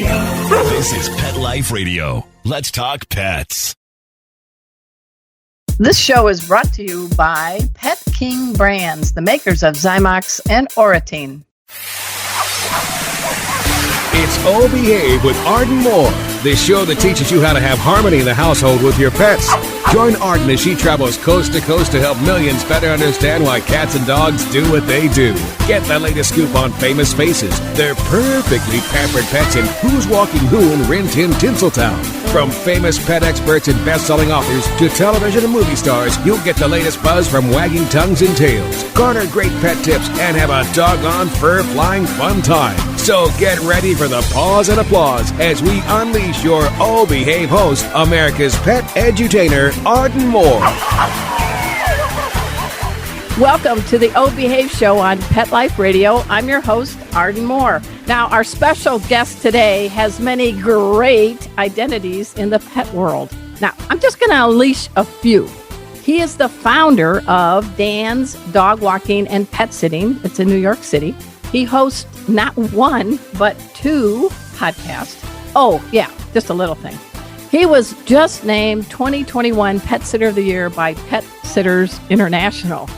This is Pet Life Radio. Let's talk pets. This show is brought to you by Pet King Brands, the makers of Zymox and Oratine. It's Oh Behave with Arden Moore, the show that teaches you how to have harmony in the household with your pets. Join Arden as she travels coast to coast to help millions better understand why cats and dogs do what they do. Get the latest scoop on famous faces, their perfectly pampered pets, and who's walking who in Rin Tin Tinseltown. From famous pet experts and best-selling authors to television and movie stars, you'll get the latest buzz from wagging tongues and tails. Garner great pet tips and have a doggone fur-flying fun time. So get ready for the pause and applause as we unleash your Oh Behave host, America's pet edutainer, Arden Moore. Welcome to the Oh Behave Show on Pet Life Radio. I'm your host, Arden Moore. Now, our special guest today has many great identities in the pet world. Now, I'm just going to unleash a few. He is the founder of Dan's Dog Walking and Pet Sitting. It's in New York City. He hosts not one, but two podcasts. Oh, yeah, just a little thing. He was just named 2021 Pet Sitter of the Year by Pet Sitters International.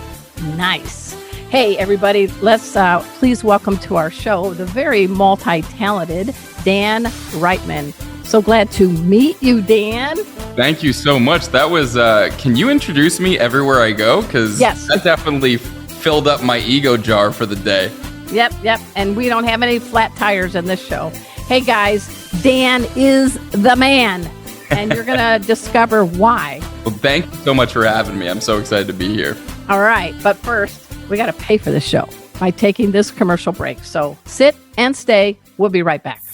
Nice. Hey, everybody, let's please welcome to our show the very multi-talented Dan Reitman. So glad to meet you, Dan. Thank you so much. That was, can you introduce me everywhere I go? Because yes, that definitely filled up my ego jar for the day. Yep. And we don't have any flat tires in this show. Hey, guys, Dan is the man. And you're going to discover why. Well, thank you so much for having me. I'm so excited to be here. All right. But first, we got to pay for the show by taking this commercial break. So sit and stay. We'll be right back.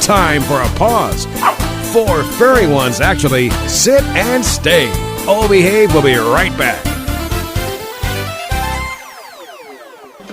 Time for a pause. For furry ones, actually, sit and stay. Oh Behave will be right back.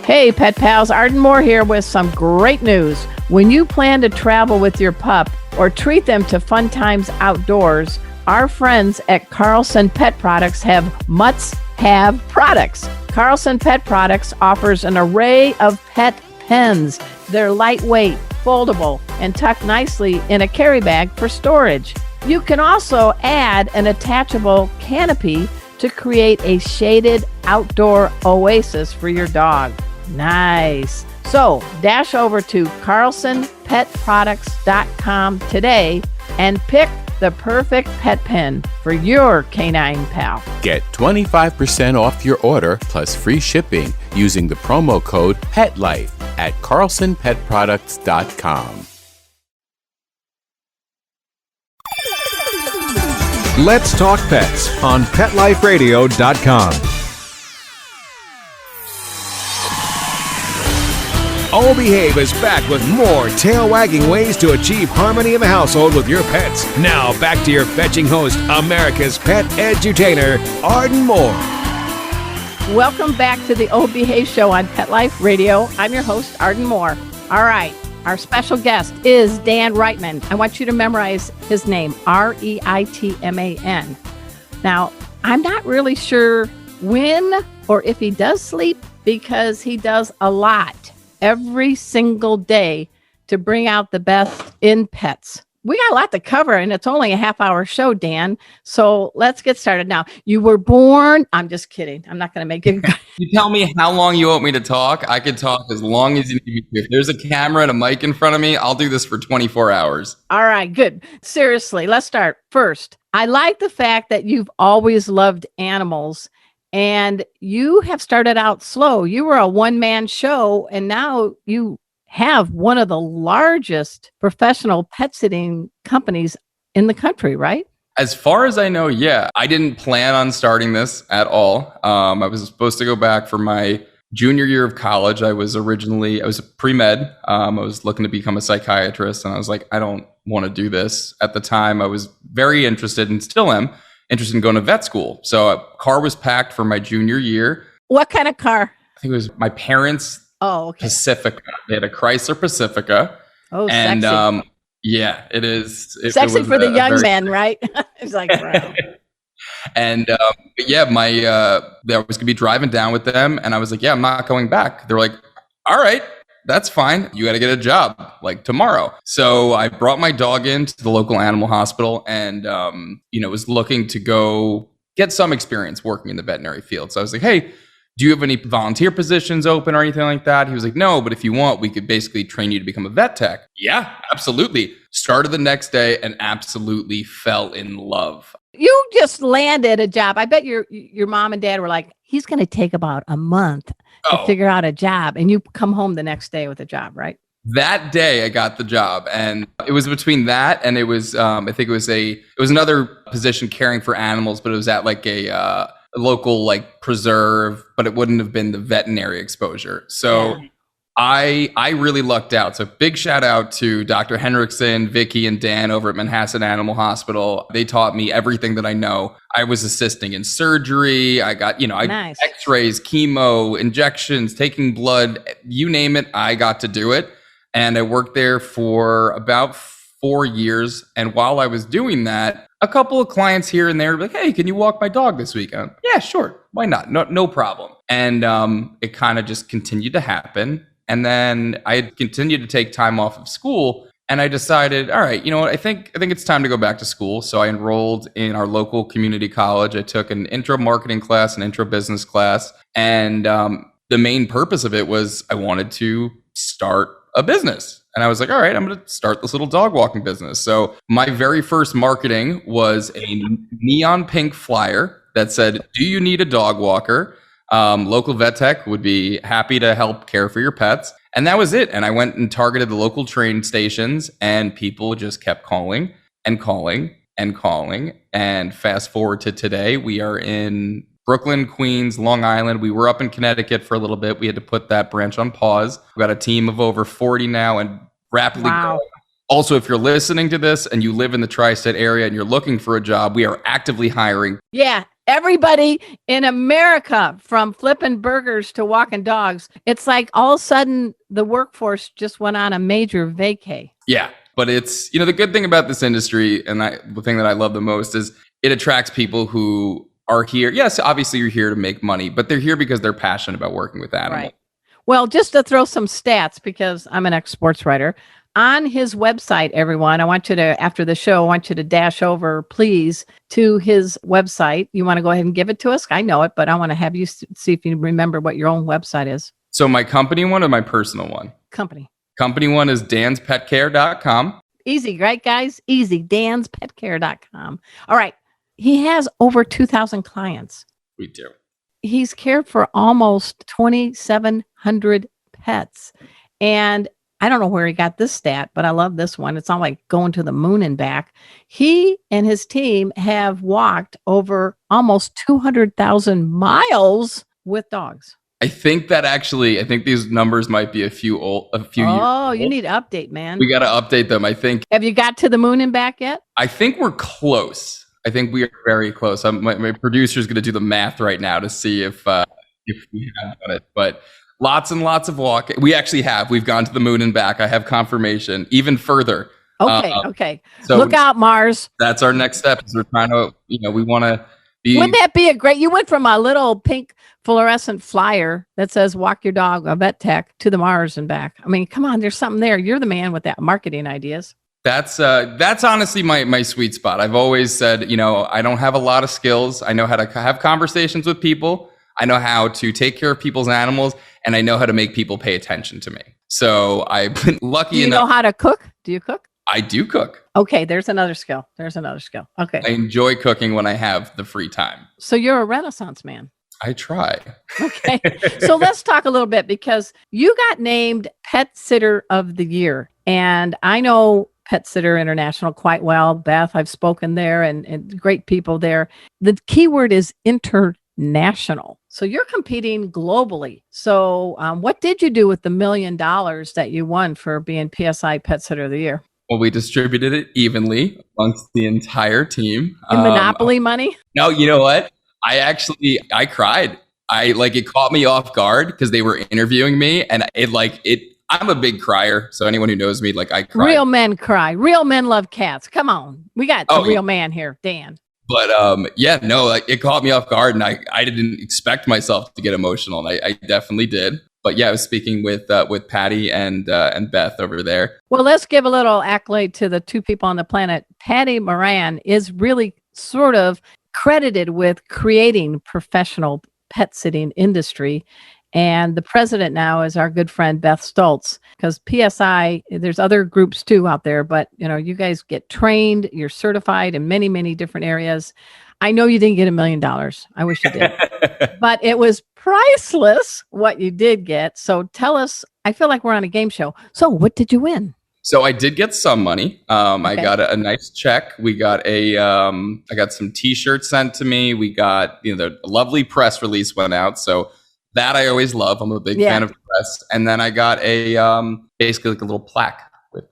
Hey, Pet Pals, Arden Moore here with some great news. When you plan to travel with your pup or treat them to fun times outdoors, our friends at Carlson Pet Products have must-have products. Carlson Pet Products offers an array of pet pens. They're lightweight, foldable, and tucked nicely in a carry bag for storage. You can also add an attachable canopy to create a shaded outdoor oasis for your dog. Nice. So dash over to carlsonpetproducts.com today and pick the perfect pet pen for your canine pal. Get 25% off your order plus free shipping using the promo code PETLIFE at carlsonpetproducts.com. Let's talk pets on PetLifeRadio.com. Oh Behave is back with more tail-wagging ways to achieve harmony in the household with your pets. Now, back to your fetching host, America's pet edutainer, Arden Moore. Welcome back to the Oh Behave Show on Pet Life Radio. I'm your host, Arden Moore. All right, our special guest is Dan Reitman. I want you to memorize his name, Reitman. Now, I'm not really sure when or if he does sleep because he does a lot every single day to bring out the best in pets. We got a lot to cover, and it's only a half-hour show, Dan. So let's get started now. You were born... I'm just kidding. I'm not going to make you... You tell me how long you want me to talk. I could talk as long as you need me to. If there's a camera and a mic in front of me, I'll do this for 24 hours. All right, good. Seriously, let's start. First, I like the fact that you've always loved animals, and you have started out slow. You were a one-man show, and now you have one of the largest professional pet sitting companies in the country, right? As far as I know, yeah. I didn't plan on starting this at all. I was supposed to go back for my junior year of college. I was pre-med. I was looking to become a psychiatrist, and I was like, I don't want to do this. At the time, I was very interested, and still am, interested in going to vet school. So a car was packed for my junior year. What kind of car? I think it was my parents' Pacifica. They had a Chrysler Pacifica. Oh, and sexy. Yeah, it is. Sexy for the young men, right? It's like, wow. And yeah, I was gonna be driving down with them, and I was like, yeah, I'm not going back. They're like, all right. that's fine. You got to get a job like tomorrow. So I brought my dog into the local animal hospital and, was looking to go get some experience working in the veterinary field. So I was like, hey, do you have any volunteer positions open or anything like that? He was like, no, but if you want, we could basically train you to become a vet tech. Yeah, absolutely. Started the next day and absolutely fell in love. You just landed a job. I bet your mom and dad were like, he's going to take about a month to figure out a job. And you come home the next day with a job, right? That day I got the job, and it was between that and it was, I think it was another position caring for animals, but it was at like a local like preserve, but it wouldn't have been the veterinary exposure. So yeah. I really lucked out. So big shout out to Dr. Henriksen, Vicky, and Dan over at Manhasset Animal Hospital. They taught me everything that I know. I was assisting in surgery. I got, nice. X-rays, chemo, injections, taking blood, you name it, I got to do it. And I worked there for about 4 years. And while I was doing that, a couple of clients here and there were like, hey, can you walk my dog this weekend? Yeah, sure. Why not? No problem. And it kind of just continued to happen. And then I had continued to take time off of school. And I decided, all right, you know what? I think it's time to go back to school. So I enrolled in our local community college. I took an intro marketing class, an intro business class. And the main purpose of it was I wanted to start a business. And I was like, all right, I'm going to start this little dog walking business. So my very first marketing was a neon pink flyer that said, do you need a dog walker? Local vet tech would be happy to help care for your pets. And that was it. And I went and targeted the local train stations, and people just kept calling and calling and calling. And fast forward to today, we are in Brooklyn, Queens, Long Island. We were up in Connecticut for a little bit. We had to put that branch on pause. We've got a team of over 40 now and rapidly growing. Also, if you're listening to this and you live in the tri-state area and you're looking for a job, we are actively hiring. Yeah. Everybody in America, from flipping burgers to walking dogs, it's like all of a sudden the workforce just went on a major vacay. Yeah. But it's, the good thing about this industry, and the thing that I love the most, is it attracts people who are here. Yes, obviously you're here to make money, but they're here because they're passionate about working with animals. Right. Well, just to throw some stats, because I'm an ex-sports writer, on his website, everyone, I want you to, after the show, I want you to dash over, please, to his website. You want to go ahead and give it to us? I know it, but I want to have you see if you remember what your own website is. So my company one or my personal one? Company one is danspetcare.com. Easy, right, guys? Easy. danspetcare.com. All right. He has over 2,000 clients. We do. He's cared for almost 2,700 pets. And I don't know where he got this stat, but I love this one. It's not like going to the moon and back. He and his team have walked over almost 200,000 miles with dogs. I think these numbers might be a few years old. Oh, you need to update, man. We got to update them, I think. Have you got to the moon and back yet? I think we're close. I think we are very close. My producer's going to do the math right now to see if we have done it. But lots and lots of walking. We actually have. We've gone to the moon and back. I have confirmation. Even further. Okay. So look out, Mars. That's our next step. Is we're trying to, we want to be. Wouldn't that be you went from a little pink fluorescent flyer that says walk your dog, a vet tech, to the Mars and back. I mean, come on, there's something there. You're the man with that marketing ideas. That's honestly my sweet spot. I've always said, I don't have a lot of skills. I know how to have conversations with people. I know how to take care of people's animals, and I know how to make people pay attention to me. So I've been lucky enough. Do you know how to cook? Do you cook? I do cook. Okay, there's another skill. Okay. I enjoy cooking when I have the free time. So you're a Renaissance man. I try. Okay. So let's talk a little bit, because you got named Pet Sitter of the Year. And I know Pet Sitter International quite well. Beth, I've spoken there and great people there. The key word is international. So you're competing globally. So what did you do with the $1 million that you won for being PSI Pet Sitter of the Year? Well, we distributed it evenly amongst the entire team. In Monopoly money? No, you know what? I cried. It caught me off guard because they were interviewing me, and I'm a big crier. So anyone who knows me, I cry. Real men cry. Real men love cats. Come on. We got a real man here, Dan. But it caught me off guard, and I didn't expect myself to get emotional, and I definitely did. But yeah, I was speaking with Patty and Beth over there. Well, let's give a little accolade to the two people on the planet. Patty Moran is really sort of credited with creating professional pet sitting industry. And the president now is our good friend Beth Stoltz, because PSI, there's other groups too out there, but you guys get trained, you're certified in many, many different areas. I know you didn't get $1 million. I wish you did, but it was priceless what you did get. So tell us, I feel like we're on a game show. So what did you win? So I did get some money. I got a nice check. We got I got some T-shirts sent to me. We got, the lovely press release went out. So that I always love. I'm a big fan of press. And then I got basically like a little plaque with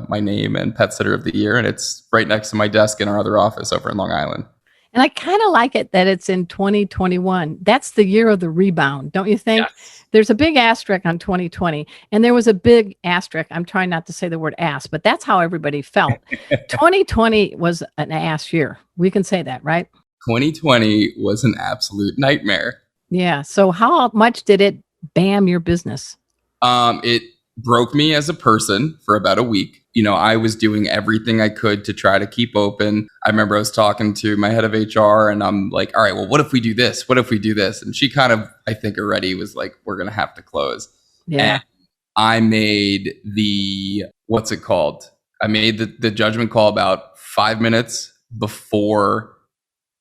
my name and Pet Sitter of the Year. And it's right next to my desk in our other office over in Long Island. And I kind of like it that it's in 2021. That's the year of the rebound, don't you think? Yes. There's a big asterisk on 2020. And there was a big asterisk. I'm trying not to say the word ass, but that's how everybody felt. 2020 was an ass year. We can say that, right? 2020 was an absolute nightmare. Yeah. So how much did it bam your business? It broke me as a person for about a week. I was doing everything I could to try to keep open. I remember I was talking to my head of HR and I'm like, all right, well, what if we do this? What if we do this? And she kind of, I think already was like, we're going to have to close. Yeah. And I made what's it called? I made the judgment call about 5 minutes before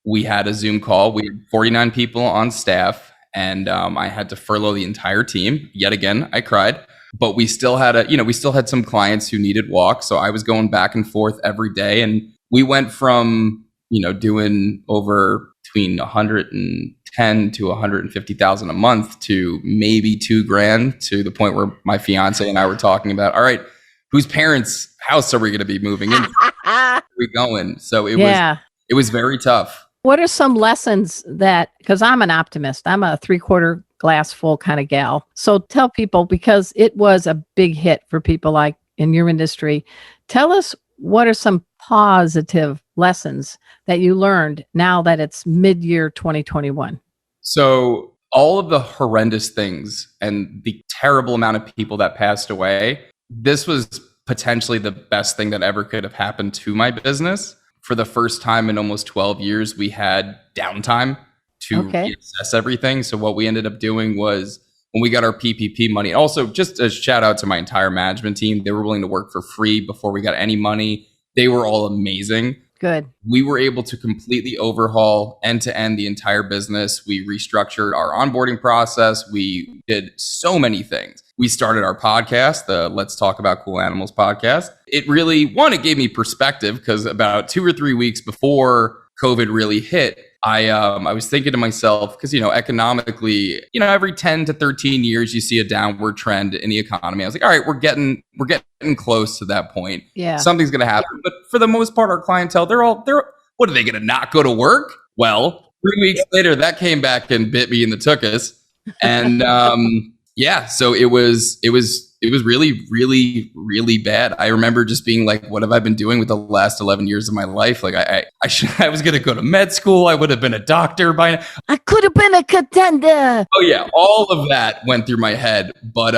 we had a Zoom call. We had 49 people on staff and I had to furlough the entire team. Yet again, I cried. But we still had some clients who needed walks. So I was going back and forth every day. And we went from, doing over between 110 to 150,000 a month to maybe $2,000, to the point where my fiance and I were talking about, all right, whose parents' house are we going to be moving in? Where are we going? So it was very tough. What are some lessons because I'm an optimist, I'm a 3/4 glass full kind of gal. So tell people, because it was a big hit for people like in your industry, tell us what are some positive lessons that you learned now that it's mid-year 2021? So all of the horrendous things and the terrible amount of people that passed away, this was potentially the best thing that ever could have happened to my business. For the first time in almost 12 years, we had downtime to reassess everything. So what we ended up doing was, when we got our PPP money, also just a shout out to my entire management team. They were willing to work for free before we got any money. They were all amazing. Good. We were able to completely overhaul end to end the entire business. We restructured our onboarding process. We did so many things. We started our podcast, the Let's Talk About Cool Animals podcast. It really, it gave me perspective, because about 2 or 3 weeks before COVID really hit, I was thinking to myself, because, economically, every 10 to 13 years, you see a downward trend in the economy. I was like, all right, we're getting close to that point. Yeah. Something's going to happen. Yeah. But for the most part, our clientele, they're what are they going to not go to work? Well, 3 weeks later, that came back and bit me in the tuchus. And, so it was really, really, really bad. I remember just being like, what have I been doing with the last 11 years of my life? Like I was going to go to med school. I would have been a doctor by now. I could have been a contender. Oh yeah. All of that went through my head, but,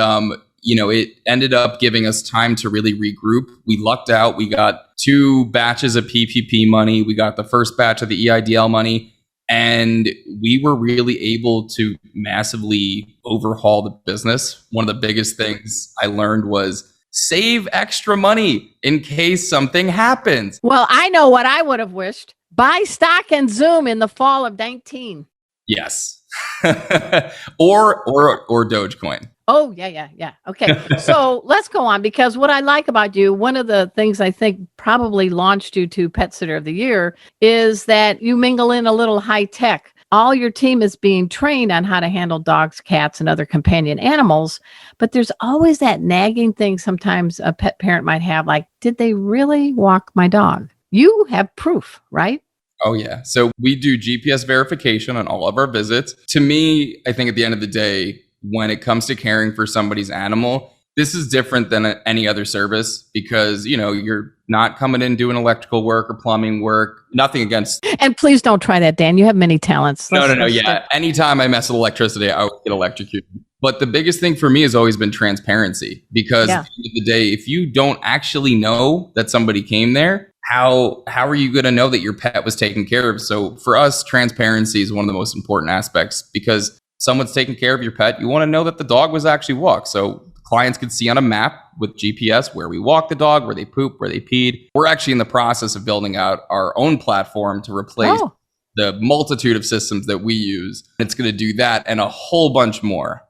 it ended up giving us time to really regroup. We lucked out. We got 2 batches of PPP money. We got the first batch of the EIDL money. And we were really able to massively overhaul the business. One of the biggest things I learned was save extra money in case something happens. Well, I know what I would have wished. Buy stock in Zoom in the fall of 19. Yes. or Dogecoin. Oh, yeah. Okay. So let's go on, because what I like about you, one of the things I think probably launched you to Pet Sitter of the Year, is that you mingle in a little high tech. All your team is being trained on how to handle dogs, cats, and other companion animals. But there's always that nagging thing sometimes a pet parent might have, like, did they really walk my dog? You have proof, right? Oh, yeah. So we do GPS verification on all of our visits. To me, I think at the end of the day, when it comes to caring for somebody's animal, this is different than any other service, because, you're not coming in doing electrical work or plumbing work. Nothing against. And please don't try that, Dan. You have many talents. No. Yeah. Anytime I mess with electricity, I would get electrocuted. But the biggest thing for me has always been transparency, because at the end of the day, if you don't actually know that somebody came there, how are you going to know that your pet was taken care of? So for us, transparency is one of the most important aspects, because someone's taking care of your pet. You want to know that the dog was actually walked. So clients can see on a map with GPS where we walked the dog, where they pooped, where they peed. We're actually in the process of building out our own platform to replace the multitude of systems that we use. It's going to do that and a whole bunch more.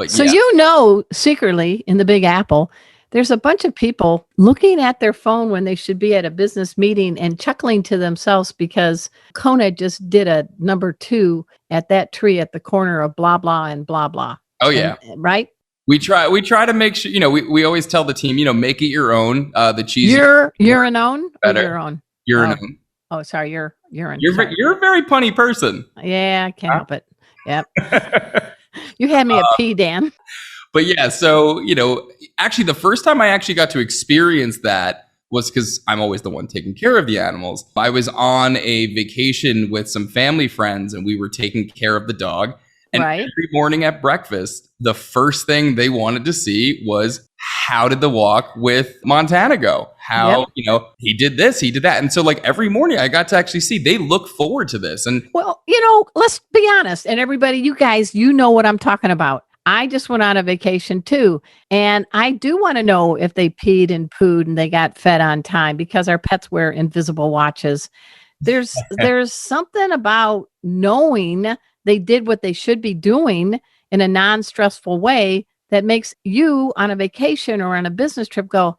So secretly in the Big Apple, there's a bunch of people looking at their phone when they should be at a business meeting and chuckling to themselves because Kona just did a number 2 at that tree at the corner of blah, blah, and blah, blah. Oh, yeah. Right? We try to make sure, we always tell the team, make it your own. The cheese. You're an own? Better. Your own? You're an own. Oh, sorry. You're an. You're a very punny person. Yeah, I can't help it. Yep. You had me at P, Dan. But yeah, so, actually the first time I actually got to experience that was because I'm always the one taking care of the animals. I was on a vacation with some family friends and we were taking care of the dog. And every morning at breakfast, the first thing they wanted to see was, how did the walk with Montana go? How, he did this, he did that. And so like every morning I got to actually see, they look forward to this. And well, let's be honest. And everybody, you guys, know what I'm talking about. I just went on a vacation too. And I do want to know if they peed and pooed and they got fed on time, because our pets wear invisible watches. There's something about knowing they did what they should be doing in a non-stressful way that makes you on a vacation or on a business trip go,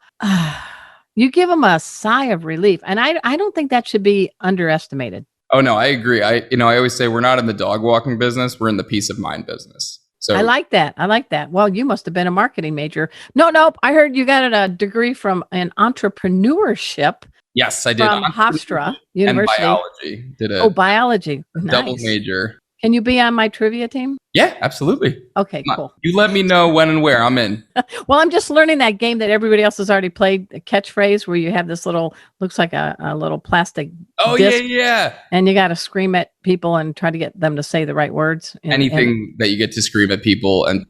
you give them a sigh of relief. And I don't think that should be underestimated. Oh, no, I agree. I always say we're not in the dog walking business. We're in the peace of mind business. So I like that. Well, you must have been a marketing major. Nope. I heard you got a degree from an entrepreneurship. Yes, I did. From Hofstra University. And biology. Biology. Double Nice. major. Can you be on my trivia team? Yeah, absolutely. Okay, cool. You let me know when and where. I'm in. Well, I'm just learning that game that everybody else has already played, a catchphrase where you have this looks like a little plastic disc, yeah. And you got to scream at people and try to get them to say the right words. Anything that you get to scream at people and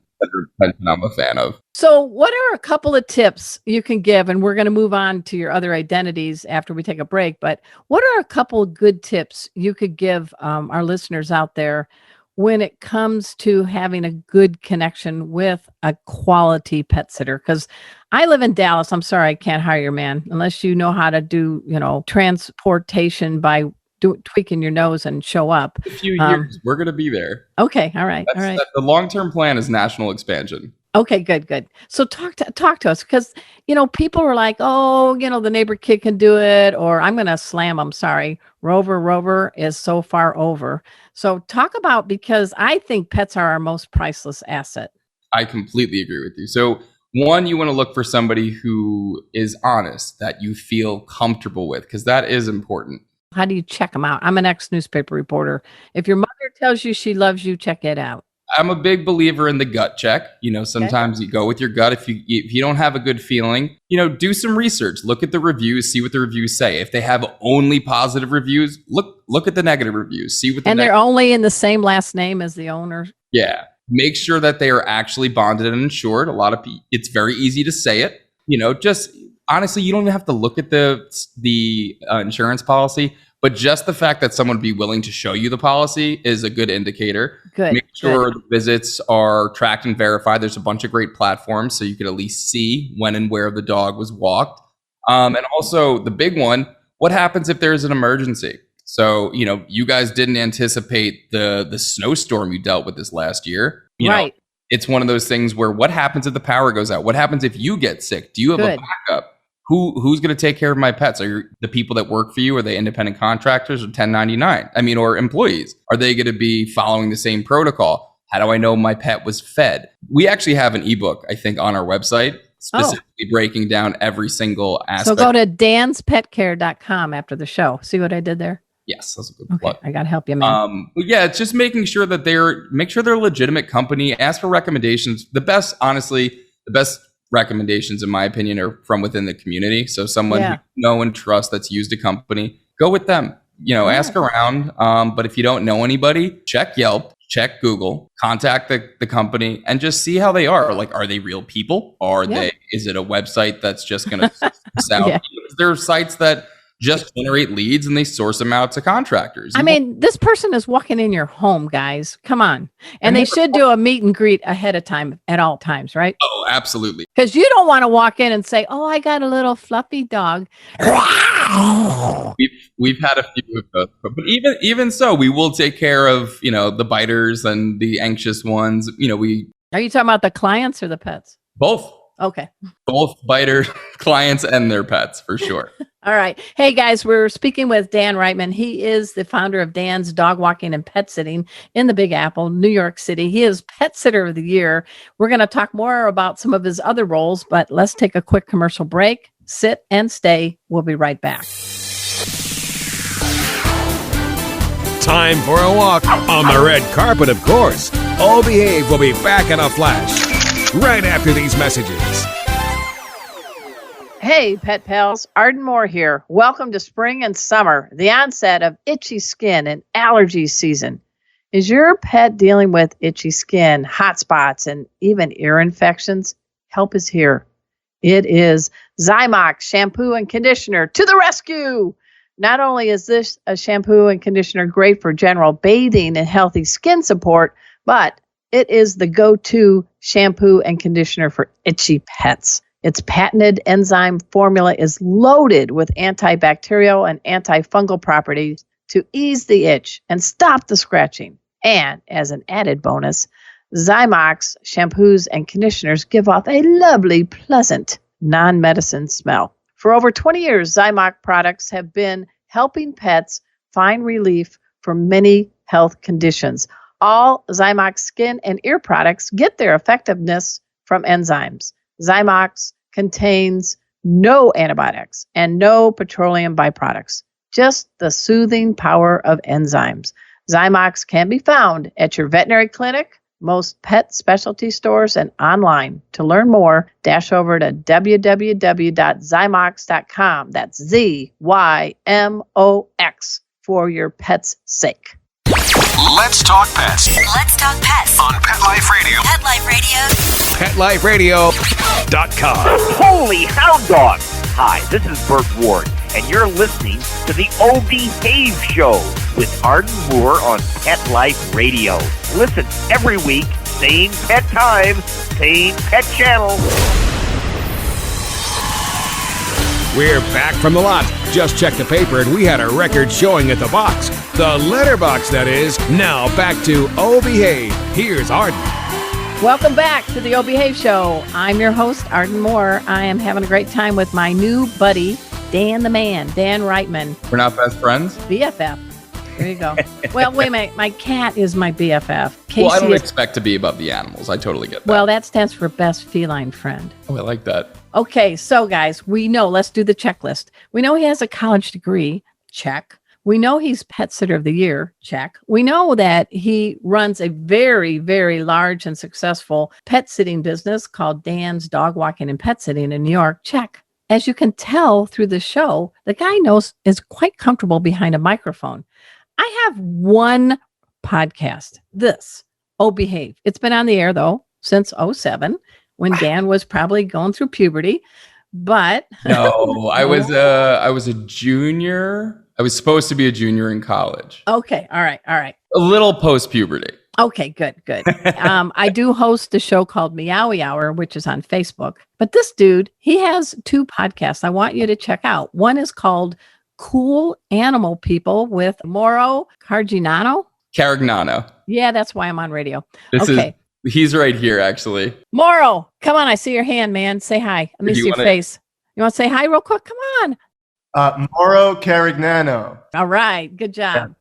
I'm a fan of. So what are a couple of tips you can give? And we're going to move on to your other identities after we take a break. But what are a couple of good tips you could give our listeners out there when it comes to having a good connection with a quality pet sitter? Because I live in Dallas. I'm sorry, I can't hire your man unless you know how to do, transportation by tweaking your nose and show up. A few years, we're going to be there. Okay. All right. The long-term plan is national expansion. Okay, good. So talk to us, because, people are like, oh, the neighbor kid can do it, or I'm going to slam them. Sorry. Rover is so far over. So talk about, because I think pets are our most priceless asset. I completely agree with you. So one, you want to look for somebody who is honest, that you feel comfortable with, because that is important. How do you check them out? I'm an ex-newspaper reporter. If your mother tells you she loves you, check it out. I'm a big believer in the gut check. Sometimes you go with your gut. If you don't have a good feeling, do some research. Look at the reviews, see what the reviews say. If they have only positive reviews, look at the negative reviews, see what they're only in the same last name as the owner. Yeah. Make sure that they are actually bonded and insured. It's very easy to say it. Just honestly, you don't even have to look at the insurance policy. But just the fact that someone would be willing to show you the policy is a good indicator. Good. Make sure the visits are tracked and verified. There's a bunch of great platforms so you can at least see when and where the dog was walked. And also the big one, what happens if there's an emergency? So, you guys didn't anticipate the snowstorm you dealt with this last year. Right. It's one of those things where what happens if the power goes out? What happens if you get sick? Do you have a backup? Who's going to take care of my pets? Are the people that work for you? Are they independent contractors or 1099? or employees? Are they going to be following the same protocol? How do I know my pet was fed? We actually have an ebook, I think, on our website specifically breaking down every single aspect. So go to danspetcare.com after the show. See what I did there? Yes, that's a good plug. I got to help you, man. It's just making sure that they're a legitimate company. Ask for recommendations. The best recommendations, in my opinion, are from within the community. So someone you know and trust that's used a company, go with them. Ask around. But if you don't know anybody, check Yelp. check Google, contact the company, and just see how they are. Like, are they real people? Is it a website that's just going to sell? Yeah. There are sites that just generate leads and they source them out to contractors. I mean, this person is walking in your home, guys. Come on. And they should do a meet and greet ahead of time at all times, right? Oh, absolutely. Because you don't want to walk in and say, oh, I got a little fluffy dog. We've had a few of those, but even so, we will take care of, the biters and the anxious ones. Are you talking about the clients or the pets? Both. Okay. Both biter clients and their pets, for sure. All right. Hey, guys, we're speaking with Dan Reitman. He is the founder of Dan's Dog Walking and Pet Sitting in the Big Apple, New York City. He is Pet Sitter of the Year. We're going to talk more about some of his other roles, but let's take a quick commercial break. Sit and stay. We'll be right back. Time for a walk on the red carpet, of course. Oh Behave will be back in a flash right after these messages. Hey, pet pals, Arden Moore here. Welcome to spring and summer, the onset of itchy skin and allergy season. Is your pet dealing with itchy skin, hot spots, and even ear infections? Help is here. It is Zymox shampoo and conditioner to the rescue. Not only is this a shampoo and conditioner great for general bathing and healthy skin support, but it is the go-to shampoo and conditioner for itchy pets. Its patented enzyme formula is loaded with antibacterial and antifungal properties to ease the itch and stop the scratching. And as an added bonus, Zymox shampoos and conditioners give off a lovely, pleasant, non-medicine smell. For over 20 years, Zymox products have been helping pets find relief from many health conditions. All Zymox skin and ear products get their effectiveness from enzymes. Zymox contains no antibiotics and no petroleum byproducts, just the soothing power of enzymes. Zymox can be found at your veterinary clinic, most pet specialty stores, and online. To learn more, dash over to www.zymox.com. That's ZYMOX for your pet's sake. Let's talk pets. Let's talk pets On Pet Life Radio. Pet Life Radio. PetLifeRadio.com. Holy hound dog! Hi, this is Bert Ward, and you're listening to the O Behave Show with Arden Moore on Pet Life Radio. Listen every week, same pet time, same pet channel. We're back from the lot. Just checked the paper and we had a record showing at the box. The letterbox, that is. Now back to Oh Behave. Here's Arden. Welcome back to the O Behave Show. I'm your host, Arden Moore. I am having a great time with my new buddy, Dan the Man, Dan Reitman. We're not best friends? BFF. There you go. Well, wait a minute. My cat is my BFF. Casey Well, I don't expect to be above the animals. I totally get that. Well, that stands for best feline friend. Oh, I like that. Okay, so guys, we know, let's do the checklist. We know he has a college degree, check. We know he's Pet Sitter of the Year, check. We know that he runs a very, very large and successful pet sitting business called Dan's Dog Walking and Pet Sitting in New York, check. As you can tell through the show, the guy is quite comfortable behind a microphone. I have one podcast, this, Oh Behave. It's been on the air, though, since 2007. When Dan was probably going through puberty, but no, I was a junior. I was supposed to be a junior in college. Okay. All right. A little post puberty. Okay, good. I do host a show called Meowie Hour, which is on Facebook. But this dude, he has two podcasts I want you to check out. One is called Cool Animal People with Mauro Caragnano. Yeah, that's why I'm on radio. He's right here, actually. Mauro, come on. I see your hand, man. Say hi. Let me see your face. You want to say hi real quick? Come on. Mauro Caragnano. All right. Good job.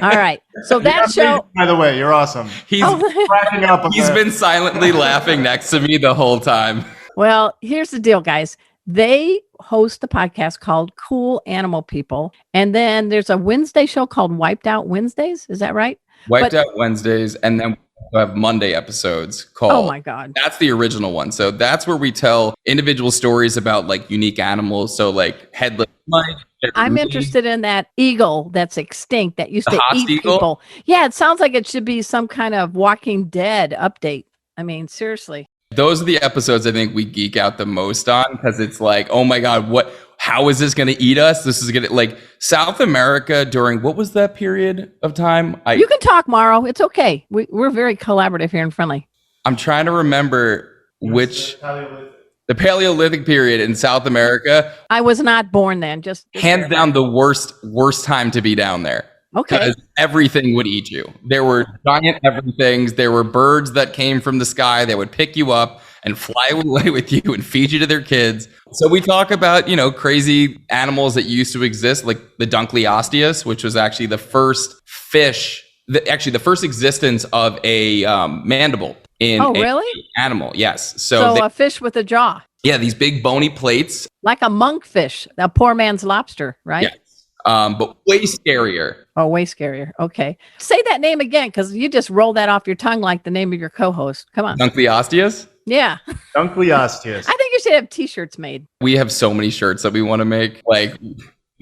All right. So that show. By the way, you're awesome. He's cracking up. He's been silently laughing next to me the whole time. Well, here's the deal, guys. They host a podcast called Cool Animal People. And then there's a Wednesday show called Wiped Out Wednesdays. Is that right? Wiped Out Wednesdays. And then I have Monday episodes called. Oh my God. That's the original one. So that's where we tell individual stories about like unique animals. So like headless Mike. I'm interested in that eagle that's extinct that used The to Haas eat eagle? people. Yeah, it sounds like it should be some kind of Walking Dead update. I mean, seriously. Those are the episodes I think we geek out the most on because it's like, oh my God, how is this going to eat us? This is going to like South America during what was that period of time? You can talk, Morrow. It's okay. We're very collaborative here and friendly. I'm trying to remember which the Paleolithic period in South America. I was not born then. Just Hands down the worst time to be down there. Okay. Because everything would eat you. There were giant everythings. There were birds that came from the sky. They would pick you up and fly away with you and feed you to their kids. So we talk about, crazy animals that used to exist, like the Dunkleosteus, which was actually the first fish, the first existence of a mandible in really? an animal. Yes. So a fish with a jaw. Yeah, these big bony plates. Like a monkfish, a poor man's lobster, right? Yes. But way scarier. Oh, way scarier. Okay. Say that name again, because you just rolled that off your tongue like the name of your co-host. Come on. Dunkleosteus? Yeah. Dunkleosteus. I think you should have t-shirts made. We have so many shirts that we want to make. Like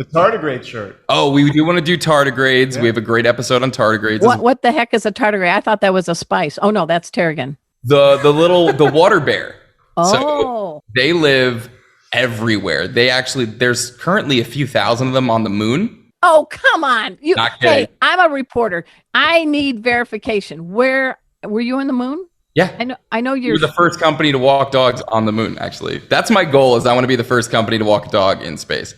The tardigrade shirt. Oh, we do want to do tardigrades. Yeah. We have a great episode on tardigrades. What the heck is a tardigrade? I thought that was a spice. Oh no, that's tarragon. The water bear. Oh. So they live everywhere. There's currently a few thousand of them on the moon. Oh, come on. Not kidding. Hey, I'm a reporter. I need verification. Where were you on the moon? Yeah. I know you're the first company to walk dogs on the moon, actually. That's my goal is I want to be the first company to walk a dog in space.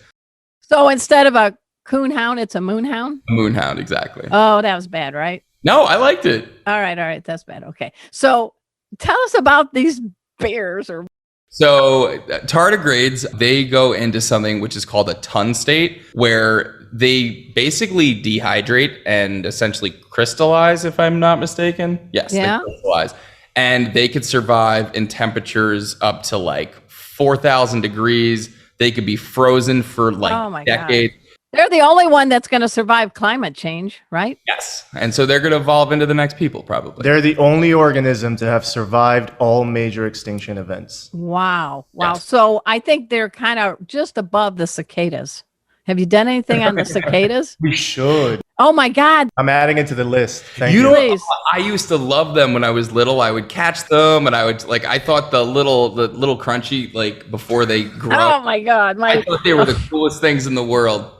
So instead of a coon hound, it's a moon hound? A moon hound, exactly. Oh, that was bad, right? No, I liked it. All right. That's bad. Okay. So tell us about these bears or So tardigrades, they go into something which is called a ton state, where they basically dehydrate and essentially crystallize, if I'm not mistaken. Yes, Yeah. they crystallize. And they could survive in temperatures up to like 4,000 degrees. They could be frozen for like decades. They're the only one that's going to survive climate change, right? Yes. And so they're going to evolve into the next people, probably. They're the only organism to have survived all major extinction events. Wow. Yes. So I think they're kind of just above the cicadas. Have you done anything on the cicadas? We should. Oh my God. I'm adding it to the list. Thank you. Please. I used to love them when I was little. I would catch them, and I would I thought the little crunchy before they grow. Oh my God. I thought they were the coolest things in the world.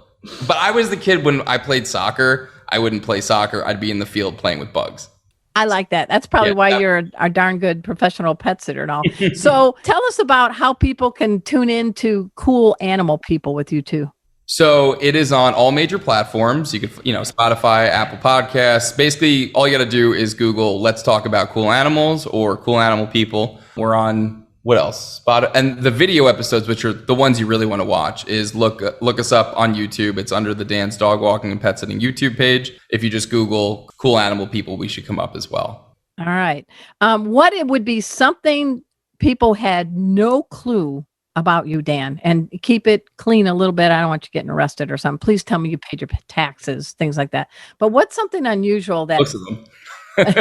But I was the kid when I played soccer. I wouldn't play soccer. I'd be in the field playing with bugs. I like that. That's probably why you're a darn good professional pet sitter and all. So tell us about how people can tune in to Cool Animal People with you too. So it is on all major platforms. You could, Spotify, Apple Podcasts. Basically, all you got to do is Google "Let's Talk About Cool Animals" or "Cool Animal People." We're on what else? And the video episodes, which are the ones you really want to watch, is look us up on YouTube. It's under the Dan's Dog Walking and Pet Sitting YouTube page. If you just Google "Cool Animal People," we should come up as well. All right. What it would be something people had no clue about you, Dan, and keep it clean a little bit. I don't want you getting arrested or something. Please tell me you paid your taxes, things like that. But what's something unusual that Most of them.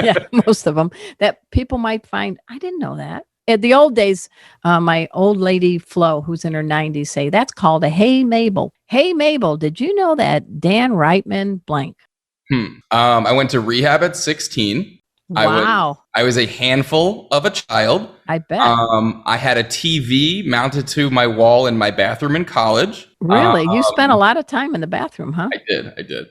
yeah, most of them that people might find, I didn't know that. In the old days, my old lady Flo, who's in her 90s, say that's called a "Hey Mabel." Hey Mabel, did you know that Dan Reitman blank? I went to rehab at 16. Wow. I was a handful of a child. I bet. I had a TV mounted to my wall in my bathroom in college. Really? You spent a lot of time in the bathroom, huh? I did.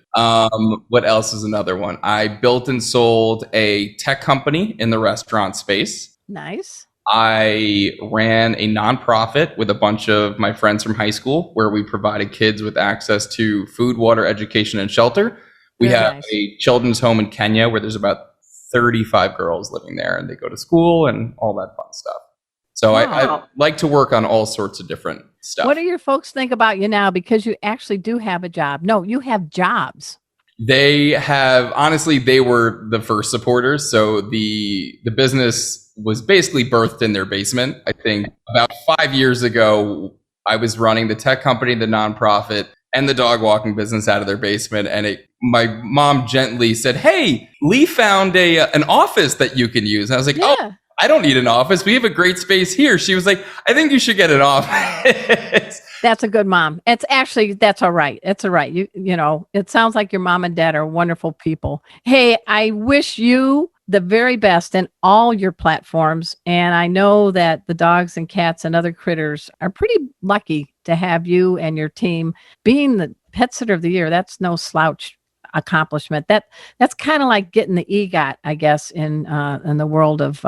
What else is another one? I built and sold a tech company in the restaurant space. Nice. I ran a nonprofit with a bunch of my friends from high school where we provided kids with access to food, water, education, and shelter. We Very have nice. a children's home in Kenya where there's about 35 girls living there, and they go to school and all that fun stuff. So I like to work on all sorts of different stuff. What do your folks think about you now? Because you actually do have a job. No, you have jobs. They were the first supporters. So the business was basically birthed in their basement. I think about 5 years ago, I was running the tech company, the nonprofit, and the dog walking business out of their basement. And my mom gently said, "Hey, Lee found an office that you can use." And I was like, "Oh, I don't need an office. We have a great space here." She was like, "I think you should get an office." That's a good mom. That's all right. It's all right. You know, it sounds like your mom and dad are wonderful people. Hey, I wish you the very best in all your platforms. And I know that the dogs and cats and other critters are pretty lucky to have you and your team being the Pet Sitter of the Year. That's no slouch accomplishment. That's kind of like getting the EGOT, I guess, in the world of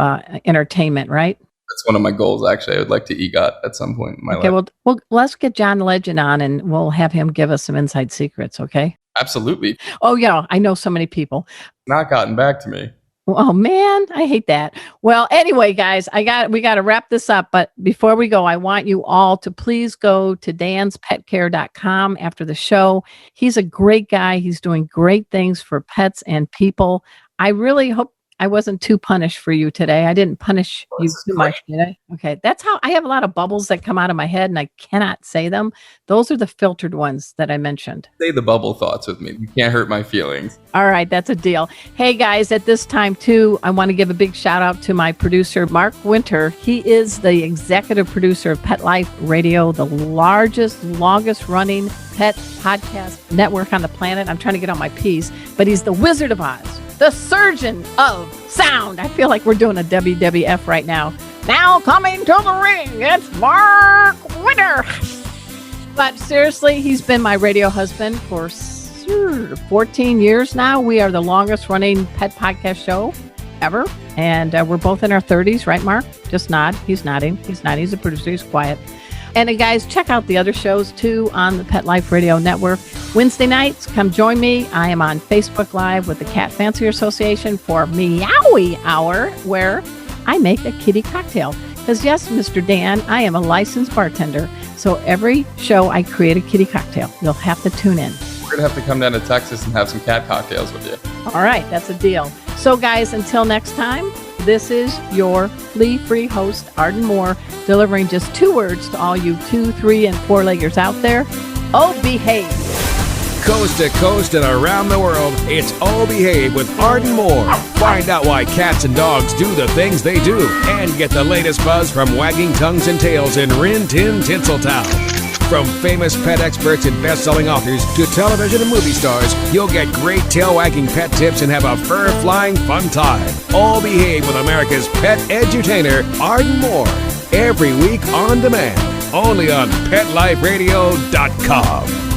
entertainment, right? That's one of my goals, actually. I would like to EGOT at some point in my life. Okay, well, let's get John Legend on and we'll have him give us some inside secrets, okay? Absolutely. Oh, yeah, I know so many people. Not gotten back to me. Oh, man, I hate that. Well, anyway, guys, we got to wrap this up. But before we go, I want you all to please go to danspetcare.com after the show. He's a great guy. He's doing great things for pets and people. I really hope I wasn't too punished for you today. I didn't punish you too much, did I? Okay. That's how I have a lot of bubbles that come out of my head and I cannot say them. Those are the filtered ones that I mentioned. Say the bubble thoughts with me. You can't hurt my feelings. All right. That's a deal. Hey, guys, at this time, too, I want to give a big shout out to my producer, Mark Winter. He is the executive producer of Pet Life Radio, the largest, longest running pet podcast network on the planet. I'm trying to get on my P's, but he's the Wizard of Oz. The surgeon of sound. I feel like we're doing a WWF right now. Now coming to the ring, it's Mark Winter. But seriously, he's been my radio husband for 14 years now. We are the longest running pet podcast show ever. And we're both in our 30s, right, Mark? Just nod. He's nodding. He's not. He's a producer. He's quiet. And guys, check out the other shows too on the Pet Life Radio Network. Wednesday nights, come join me. I am on Facebook Live with the Cat Fancier Association for Meowie Hour, where I make a kitty cocktail. Because yes, Mr. Dan, I am a licensed bartender. So every show I create a kitty cocktail. You'll have to tune in. We're going to have to come down to Texas and have some cat cocktails with you. All right, that's a deal. So guys, until next time, this is your flea-free host, Arden Moore, delivering just 2 words to all you 2, 3, and 4-leggers out there. Oh, behave. Coast to coast and around the world, it's Oh Behave with Arden Moore. Find out why cats and dogs do the things they do and get the latest buzz from wagging tongues and tails in Rin Tin Tinseltown. From famous pet experts and best-selling authors to television and movie stars, you'll get great tail-wagging pet tips and have a fur-flying fun time. All Behave with America's pet edutainer, Arden Moore. Every week on demand, only on PetLifeRadio.com.